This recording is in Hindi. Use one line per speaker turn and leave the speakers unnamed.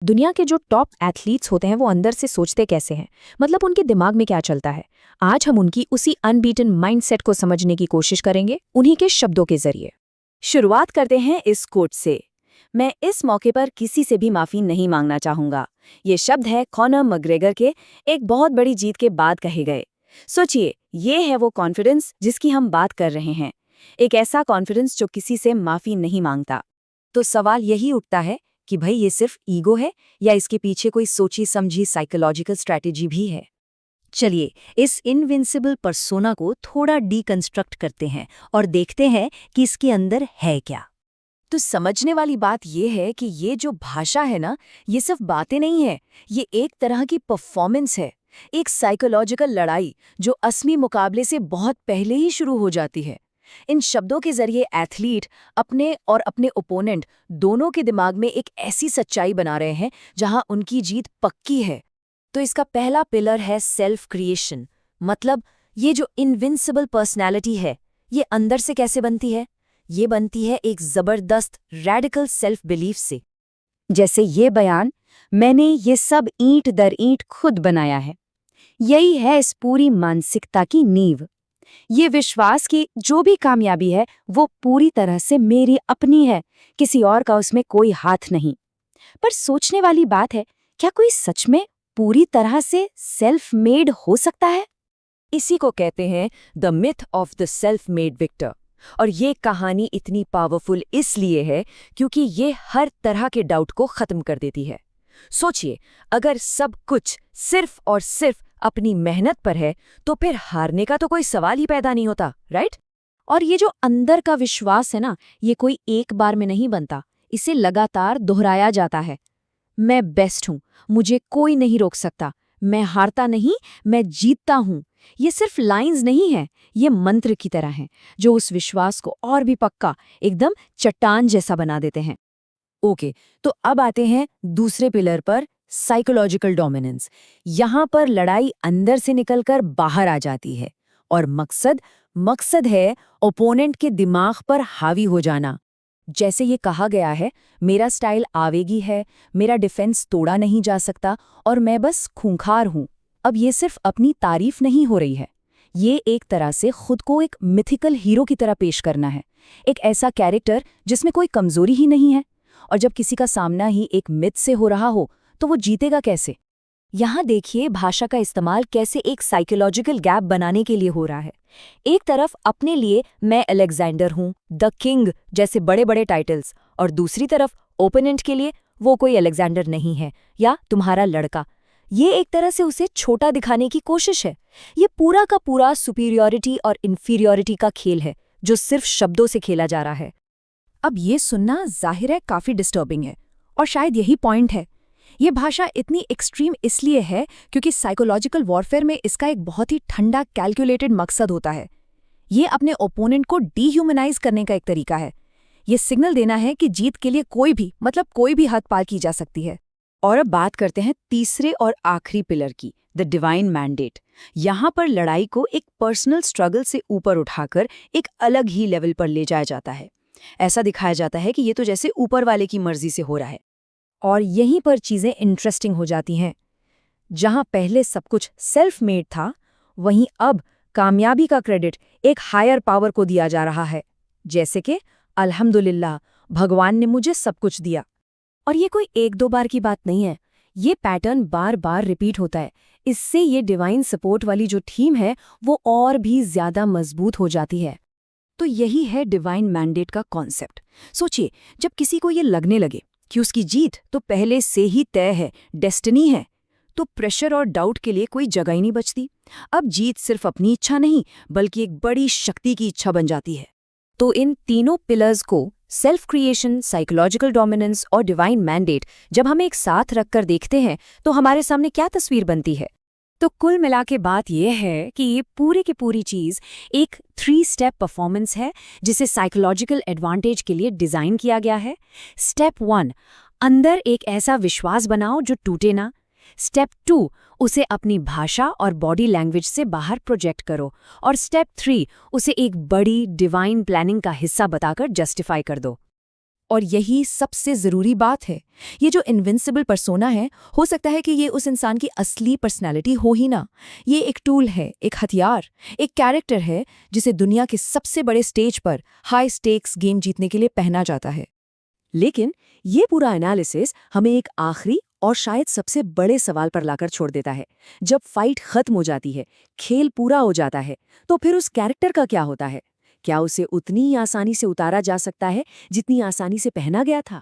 दुनिया के जो टॉप एथलीट्स होते हैं वो अंदर से सोचते कैसे हैं, मतलब उनके दिमाग में क्या चलता है। आज हम उनकी उसी अनबीटन माइंडसेट को समझने की कोशिश करेंगे, उन्हीं के शब्दों के जरिए।
शुरुआत करते हैं इस कोट से। मैं इस मौके पर किसी से भी माफी नहीं मांगना चाहूंगा। ये शब्द है कॉनर मैकग्रेगर के एक बहुत बड़ी जीत के बाद कहे गए। सोचिए, ये है वो कॉन्फिडेंस जिसकी हम बात कर रहे हैं। एक ऐसा कॉन्फिडेंस जो किसी से माफी नहीं मांगता। तो सवाल यही उठता है कि भाई ये सिर्फ ईगो है या इसके पीछे कोई सोची समझी साइकोलॉजिकल स्ट्रैटेजी भी है। चलिए इस इनविंसिबल पर्सोना को थोड़ा डीकंस्ट्रक्ट करते हैं और देखते हैं कि इसके अंदर है क्या। तो समझने वाली बात यह है कि ये जो भाषा है ना, ये सिर्फ बातें नहीं है, ये एक तरह की परफॉर्मेंस है। एक साइकोलॉजिकल लड़ाई जो असली मुकाबले से बहुत पहले ही शुरू हो जाती है। इन शब्दों के जरिए एथलीट अपने और अपने ओपोनेंट दोनों के दिमाग में एक ऐसी सच्चाई बना रहे हैं जहां उनकी जीत पक्की है। तो इसका पहला पिलर है सेल्फ क्रिएशन। मतलब ये जो इनविंसिबल पर्सनैलिटी है, ये अंदर से कैसे बनती है? ये बनती है एक जबरदस्त रैडिकल सेल्फ बिलीफ से। जैसे ये बयान, मैंने ये सब ईंट दर ईंट खुद बनाया है। यही है इस पूरी मानसिकता की नींव। ये विश्वास कि जो भी कामयाबी है वो पूरी तरह से मेरी अपनी है, किसी और का उसमें कोई हाथ नहीं। पर सोचने वाली बात है, क्या कोई सच में पूरी तरह से सेल्फ मेड हो सकता है? इसी को कहते हैं the myth of the self made victor. और ये कहानी इतनी पावरफुल इसलिए है क्योंकि ये हर तरह के डाउट को खत्म कर देती है। सोचिए, अगर सब कुछ सिर्फ और सिर्फ अपनी मेहनत पर है तो फिर हारने का तो कोई सवाल ही पैदा नहीं होता, राइट?
और ये जो अंदर का विश्वास है ना, ये कोई एक बार में नहीं बनता, इसे लगातार दोहराया जाता है। मैं बेस्ट हूँ, मुझे कोई नहीं रोक सकता, मैं हारता नहीं, मैं जीतता हूँ। ये सिर्फ लाइंस नहीं है, ये मंत्र की तरह हैं, जो उस विश्वास को और भी पक्का, एकदम चट्टान जैसा बना देते हैं।
ओके, तो अब आते हैं दूसरे पिलर पर, साइकोलॉजिकल डोमिनेंस। यहाँ पर लड़ाई अंदर से निकलकर बाहर आ जाती है और मकसद है ओपोनेंट के दिमाग पर हावी हो जाना। जैसे ये कहा गया है, मेरा स्टाइल आवेगी है, मेरा डिफेंस तोड़ा नहीं जा सकता और मैं बस खूंखार हूँ। अब ये सिर्फ अपनी तारीफ नहीं हो रही है, ये एक तरह से खुद को एक मिथिकल हीरो की तरह पेश करना है। एक ऐसा कैरेक्टर जिसमें कोई कमजोरी ही नहीं है। और जब किसी का सामना ही एक मिथ से हो रहा हो तो वो जीतेगा कैसे? यहाँ देखिए भाषा का इस्तेमाल कैसे एक साइकोलॉजिकल गैप बनाने के लिए हो रहा है। एक तरफ अपने लिए मैं अलेक्जेंडर हूँ, द किंग जैसे बड़े बड़े टाइटल्स, और दूसरी तरफ ओपोनेंट के लिए वो कोई अलेक्जेंडर नहीं है या तुम्हारा लड़का। ये एक तरह से उसे छोटा दिखाने की कोशिश है। ये पूरा का पूरा सुपीरियॉरिटी और इन्फीरियॉरिटी का खेल है जो सिर्फ शब्दों से खेला जा रहा है।
अब ये सुनना जाहिर है काफी डिस्टर्बिंग है, और शायद यही पॉइंट है। ये भाषा इतनी एक्सट्रीम इसलिए है क्योंकि साइकोलॉजिकल वॉरफेयर में इसका एक बहुत ही ठंडा कैलकुलेटेड मकसद होता है। ये अपने ओपोनेंट को डीह्यूमनाइज करने का एक तरीका है। ये सिग्नल देना है कि जीत के लिए कोई भी, मतलब कोई भी हद पार की जा सकती है।
और अब बात करते हैं तीसरे और आखिरी पिलर की, द डिवाइन मैंडेट। यहाँ पर लड़ाई को एक पर्सनल स्ट्रगल से ऊपर उठाकर एक अलग ही लेवल पर ले जाया जाता है। ऐसा दिखाया जाता है कि ये तो जैसे ऊपर वाले की मर्जी से हो रहा है।
और यहीं पर चीजें इंटरेस्टिंग हो जाती हैं। जहां पहले सब कुछ सेल्फ मेड था, वहीं अब कामयाबी का क्रेडिट एक हायर पावर को दिया जा रहा है। जैसे कि अल्हम्दुलिल्लाह, भगवान ने मुझे सब कुछ दिया।
और ये कोई एक दो बार की बात नहीं है, ये पैटर्न बार बार रिपीट होता है। इससे ये डिवाइन सपोर्ट वाली जो थीम है वो और भी ज्यादा मजबूत हो जाती है। तो यही है डिवाइन मैंडेट का कॉन्सेप्ट। सोचिए, जब किसी को ये लगने लगे कि उसकी जीत तो पहले से ही तय है, डेस्टिनी है, तो प्रेशर और डाउट के लिए कोई जगह ही नहीं बचती। अब जीत सिर्फ अपनी इच्छा नहीं, बल्कि एक बड़ी शक्ति की इच्छा बन जाती है। तो इन तीनों पिलर्स को, सेल्फ क्रिएशन, साइकोलॉजिकल डोमिनेंस और डिवाइन मैंडेट, जब हम एक साथ रखकर देखते हैं तो हमारे सामने क्या तस्वीर बनती है? तो कुल मिला के बात यह है कि ये पूरी की पूरी चीज़ एक 3 स्टेप परफॉर्मेंस है जिसे साइकोलॉजिकल एडवांटेज के लिए डिज़ाइन किया गया है। स्टेप 1, अंदर एक ऐसा विश्वास बनाओ जो टूटे ना। स्टेप 2, उसे अपनी भाषा और बॉडी लैंग्वेज से बाहर प्रोजेक्ट करो। और स्टेप 3, उसे एक बड़ी डिवाइन प्लानिंग का हिस्सा बताकर जस्टिफाई कर दो।
और यही सबसे ज़रूरी बात है। ये जो इनविंसिबल पर्सोना है, हो सकता है कि ये उस इंसान की असली पर्सनैलिटी हो ही ना। ये एक टूल है, एक हथियार, एक कैरेक्टर है जिसे दुनिया के सबसे बड़े स्टेज पर हाई स्टेक्स गेम जीतने के लिए पहना जाता है।
लेकिन ये पूरा एनालिसिस हमें एक आखिरी और शायद सबसे बड़े सवाल पर लाकर छोड़ देता है। जब फाइट खत्म हो जाती है, खेल पूरा हो जाता है, तो फिर उस कैरेक्टर का क्या होता है? क्या उसे उतनी ही आसानी से उतारा जा सकता है जितनी आसानी से पहना गया था?